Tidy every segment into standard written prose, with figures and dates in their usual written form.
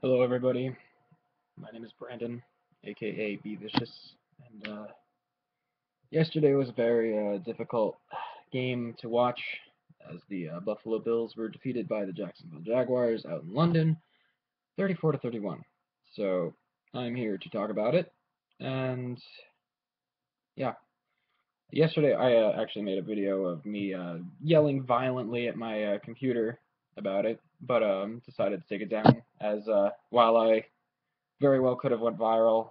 Hello, everybody. My name is Brandon, aka Be Vicious, and yesterday was a very difficult game to watch as the Buffalo Bills were defeated by the Jacksonville Jaguars out in London, 34 to 31. So I'm here to talk about it, and yeah, yesterday I actually made a video of me yelling violently at my computer about it, but decided to take it down as while I very well could have went viral.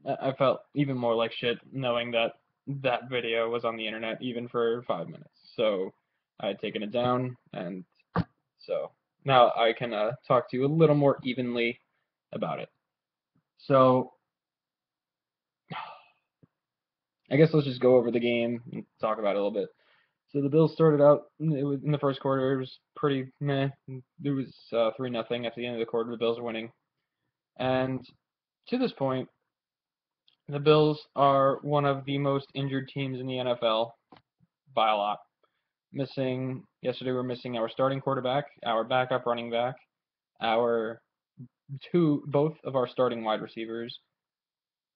I felt even more like shit knowing that that video was on the internet even for 5 minutes. So I had taken it down, and so now I can talk to you a little more evenly about it. So I guess let's just go over the game and talk about it a little bit. So the Bills started out in the first quarter. It was pretty meh. There was 3-0 at the end of the quarter. The Bills were winning, and to this point, the Bills are one of the most injured teams in the NFL by a lot. Yesterday we're missing our starting quarterback, our backup running back, our both of our starting wide receivers,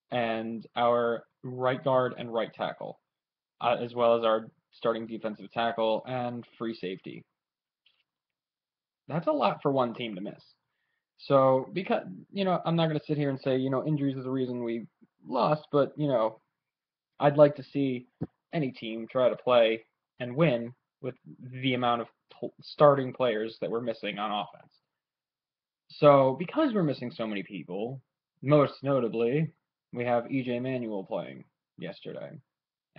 and our right guard and right tackle, as well as our starting defensive tackle and free safety. That's a lot for one team to miss. So, because, I'm not going to sit here and say, injuries is the reason we lost, but, I'd like to see any team try to play and win with the amount of starting players that we're missing on offense. So, because we're missing so many people, most notably, we have EJ Manuel playing yesterday.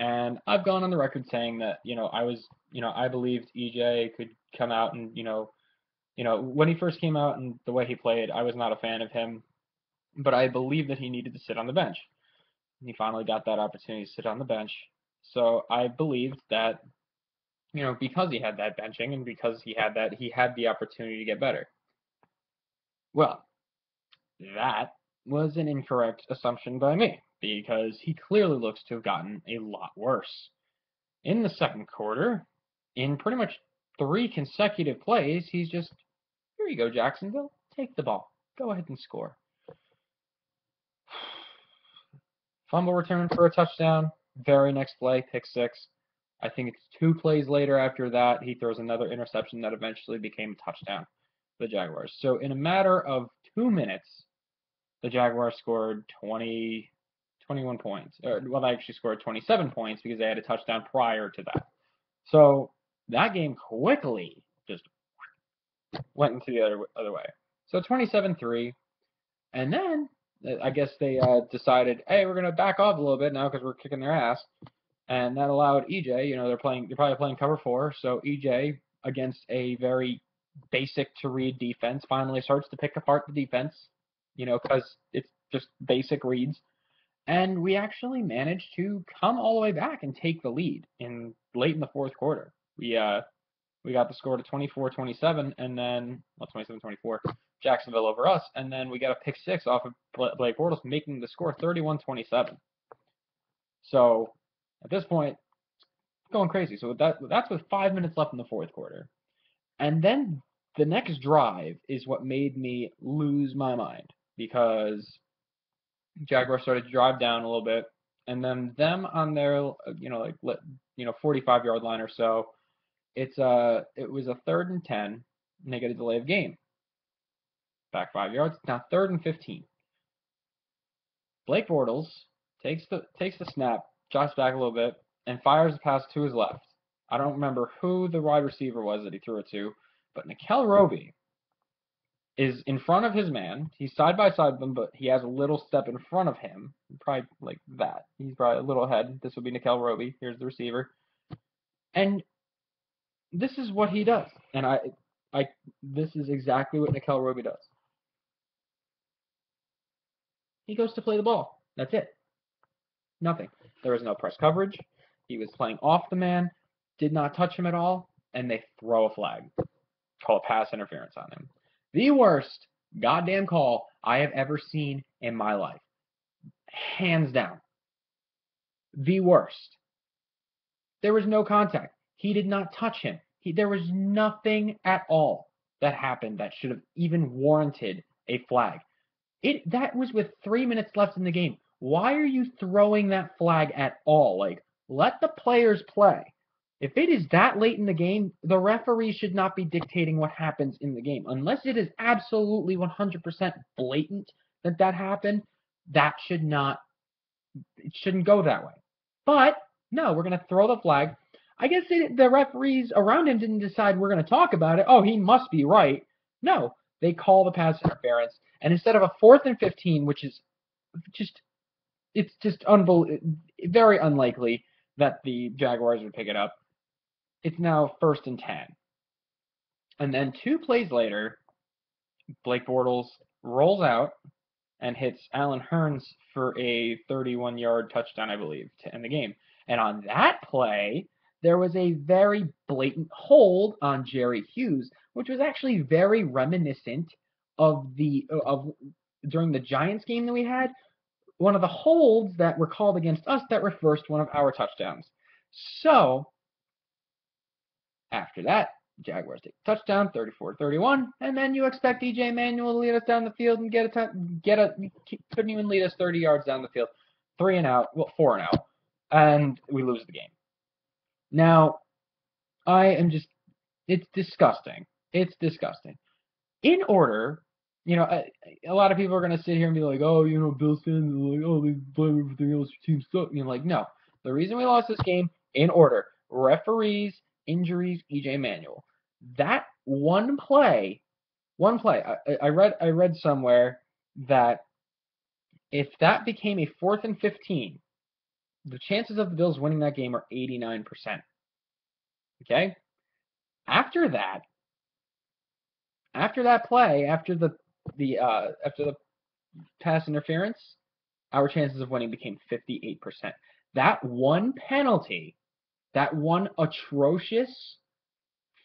And I've gone on the record saying that, I believed EJ could come out and, when he first came out and the way he played, I was not a fan of him, but I believed that he needed to sit on the bench. He finally got that opportunity to sit on the bench. So I believed that, because he had that benching and because he had the opportunity to get better. Well, that was an incorrect assumption by me because he clearly looks to have gotten a lot worse. In the second quarter, in pretty much 3 consecutive plays, he's just, here you go, Jacksonville, take the ball, go ahead and score. Fumble return for a touchdown. Very next play, pick six. I think it's 2 plays later after that, he throws another interception that eventually became a touchdown for the Jaguars. So in a matter of 2 minutes, the Jaguars scored 21 points. Well, they actually scored 27 points because they had a touchdown prior to that. So that game quickly just went into the other way. So 27-3, and then I guess they decided, hey, we're gonna back off a little bit now because we're kicking their ass, and that allowed EJ. They're probably playing cover four, so EJ against a very basic to read defense finally starts to pick apart the defense. Because it's just basic reads, and we actually managed to come all the way back and take the lead in late in the fourth quarter. We got the score to 24-27, and then 27-24, Jacksonville over us, and then we got a pick six off of Blake Bortles, making the score 31-27. So at this point, it's going crazy. So that's with 5 minutes left in the fourth quarter, and then the next drive is what made me lose my mind because Jaguars started to drive down a little bit, and then them on their 45-yard line or so. It was a 3rd and 10, and they get a delay of game. Back 5 yards. Now 3rd and 15. Blake Bortles takes the snap, jots back a little bit, and fires a pass to his left. I don't remember who the wide receiver was that he threw it to, but Nikel Roby is in front of his man. He's side by side with him, but he has a little step in front of him, probably like that. He's probably a little ahead. This would be Nikel Roby. Here's the receiver, and this is what he does, and this is exactly what Nikel Roby does. He goes to play the ball. That's it. Nothing. There was no press coverage. He was playing off the man, did not touch him at all, and they throw a flag. Call a pass interference on him. The worst goddamn call I have ever seen in my life. Hands down. The worst. There was no contact. He did not touch him. There was nothing at all that happened that should have even warranted a flag. That was with 3 minutes left in the game. Why are you throwing that flag at all? Like, let the players play. If it is that late in the game, the referee should not be dictating what happens in the game. Unless it is absolutely 100% blatant that happened, that should not, it shouldn't go that way. But, no, we're going to throw the flag. I guess the referees around him didn't decide we're going to talk about it. Oh, he must be right. No, they call the pass interference. And instead of a 4th and 15, which is it's just very unlikely that the Jaguars would pick it up, it's now 1st and 10. And then 2 plays later, Blake Bortles rolls out and hits Allen Hurns for a 31-yard touchdown, I believe, to end the game. And on that play, there was a very blatant hold on Jerry Hughes, which was actually very reminiscent of during the Giants game that we had, one of the holds that were called against us that reversed one of our touchdowns. So, after that, Jaguars take a touchdown, 34-31, and then you expect EJ Manuel to lead us down the field and couldn't even lead us 30 yards down the field. 4 and out, and we lose the game. Now, it's disgusting. It's disgusting. In order, a lot of people are going to sit here and be like, oh, Bills fans are like, oh, they blame everything else, your team sucks. And you're like, no. The reason we lost this game, in order, referees, injuries, EJ Manuel. That one play, I read somewhere that if that became a 4th and 15, the chances of the Bills winning that game are 89%. Okay? After that play, after the pass interference, our chances of winning became 58%. That one penalty, that one atrocious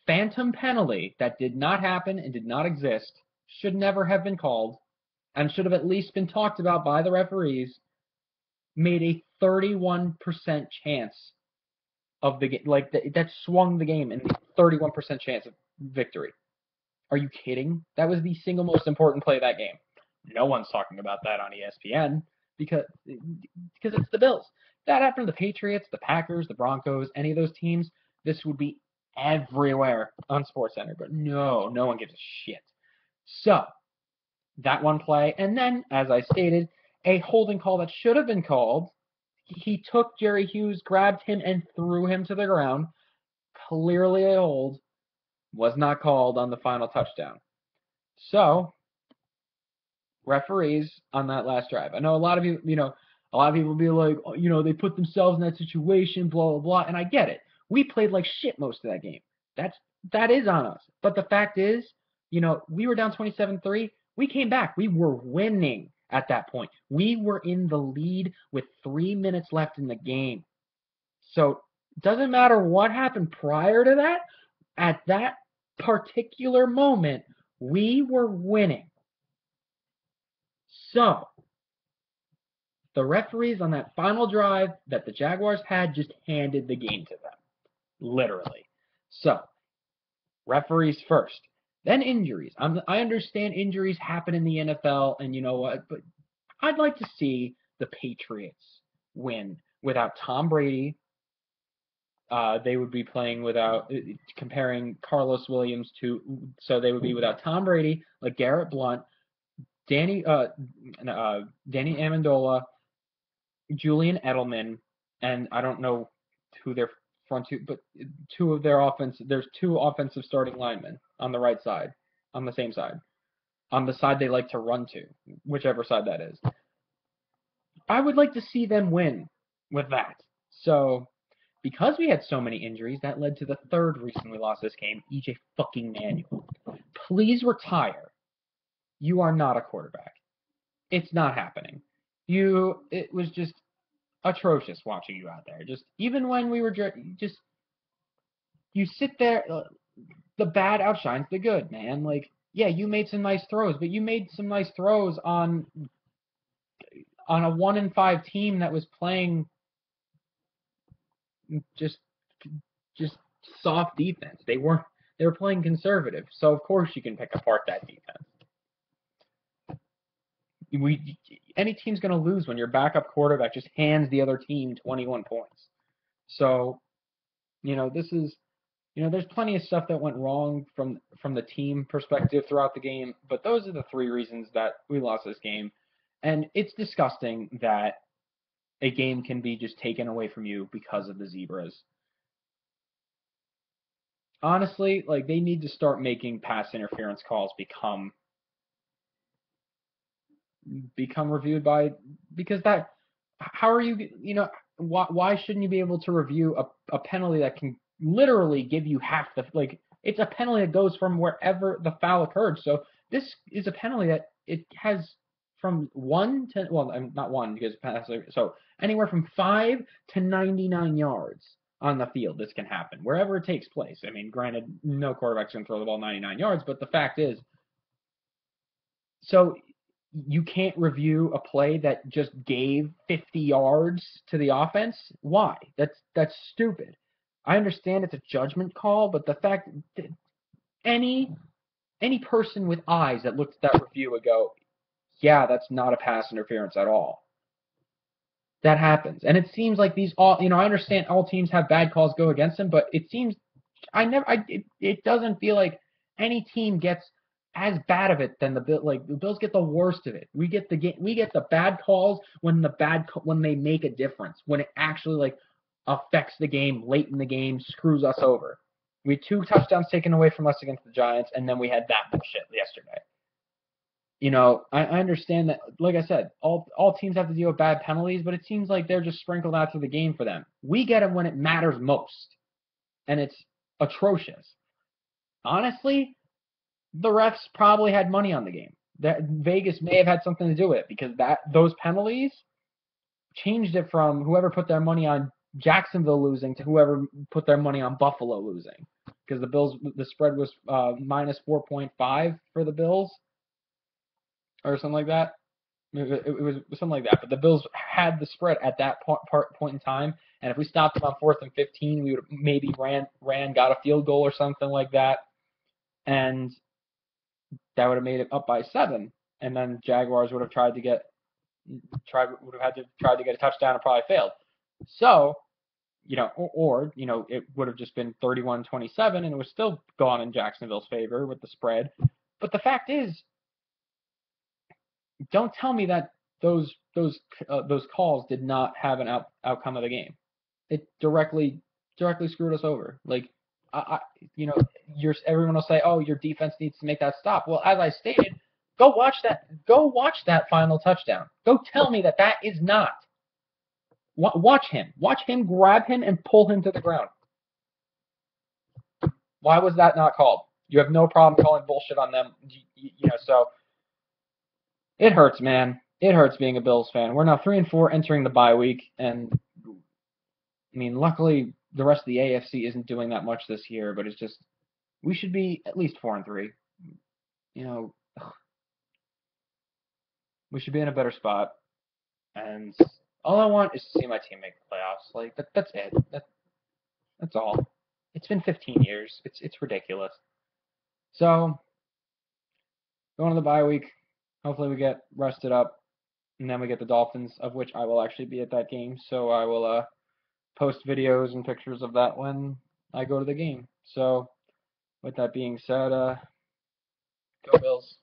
phantom penalty that did not happen and did not exist, should never have been called and should have at least been talked about by the referees, made a 31% chance of the game. Like, that swung the game in the 31% chance of victory. Are you kidding? That was the single most important play of that game. No one's talking about that on ESPN because it's the Bills. That happened to the Patriots, the Packers, the Broncos, any of those teams, this would be everywhere on SportsCenter. But no one gives a shit. So, that one play, and then, as I stated, a holding call that should have been called. He took Jerry Hughes, grabbed him, and threw him to the ground. Clearly a hold. Was not called on the final touchdown. So, referees on that last drive. I know a lot of people be like, oh, they put themselves in that situation, blah, blah, blah, and I get it. We played like shit most of that game. That is on us. But the fact is, we were down 27-3. We came back. We were winning at that point. We were in the lead with 3 minutes left in the game. So, it doesn't matter what happened prior to that. At that particular moment, we were winning. So, the referees on that final drive that the Jaguars had just handed the game to them. Literally. So, referees first. Then injuries. I understand injuries happen in the NFL, and you know what? But I'd like to see the Patriots win without Tom Brady. They would be playing without, comparing Carlos Williams so they would be without Tom Brady, LeGarrette Blount, Danny Amendola, Julian Edelman, and I don't know who their front two, but two of their offense. There's 2 offensive starting linemen on the right side, on the same side, on the side they like to run to, whichever side that is. I would like to see them win with that. So, because we had so many injuries, that led to the third reason we lost this game, EJ fucking Manuel. Please retire. You are not a quarterback. It's not happening. It was just atrocious watching you out there. Just, even when we were you sit there, the bad outshines the good, man. Like, yeah, you made some nice throws, but you made some nice throws on a 1-5 team that was playing just soft defense. They were playing conservative, so of course you can pick apart that defense. Any team's going to lose when your backup quarterback just hands the other team 21 points. So, this is, there's plenty of stuff that went wrong from the team perspective throughout the game, but those are the three reasons that we lost this game. And it's disgusting that a game can be just taken away from you because of the Zebras. Honestly, like, they need to start making pass interference calls become reviewed by, because how are why shouldn't you be able to review a penalty that can literally give you half it's a penalty that goes from wherever the foul occurred. So this is a penalty that it has from 1 to, well, not 1 because so anywhere from 5 to 99 yards on the field this can happen wherever it takes place. I mean, granted, no quarterback's going to throw the ball 99 yards, but the fact is, so you can't review a play that just gave 50 yards to the offense? Why? That's stupid. I understand it's a judgment call, but the fact that any person with eyes that looked at that review would go, yeah, that's not a pass interference at all. That happens. And it seems like I understand all teams have bad calls go against them, but it seems it doesn't feel like any team gets as bad of it than the Bills. Like, the Bills get the worst of it. We get the bad calls when they make a difference, when it actually affects the game late in the game, screws us over. We had 2 touchdowns taken away from us against the Giants, and then we had that bullshit yesterday. I understand that, like I said, all teams have to deal with bad penalties, but it seems like they're just sprinkled out through the game for them. We get them when it matters most, and it's atrocious. Honestly, the refs probably had money on the game. That Vegas may have had something to do with it, because those penalties changed it from whoever put their money on Jacksonville losing to whoever put their money on Buffalo losing, because the spread was minus 4.5 for the Bills or something like that. It was something like that. But the Bills had the spread at that point in time, and if we stopped them on 4th and 15, we would maybe got a field goal or something like that, and that would have made it up by 7. And then Jaguars would have had to get a touchdown and probably failed. So, it would have just been 31-27, and it was still gone in Jacksonville's favor with the spread. But the fact is, don't tell me that those calls did not have an outcome of the game. It directly screwed us over. Like, everyone will say, "Oh, your defense needs to make that stop." Well, as I stated, go watch that final touchdown. Go tell me that is not. Watch him grab him and pull him to the ground. Why was that not called? You have no problem calling bullshit on them. So it hurts, man. It hurts being a Bills fan. We're now 3-4 entering the bye week, and I mean, luckily the rest of the AFC isn't doing that much this year, but it's just, we should be at least 4-3. We should be in a better spot, and all I want is to see my team make the playoffs. Like, that's it. That's all. It's been 15 years. It's ridiculous. So, going to the bye week. Hopefully we get rested up, and then we get the Dolphins, of which I will actually be at that game. So I will post videos and pictures of that when I go to the game. So, with that being said, go Bills.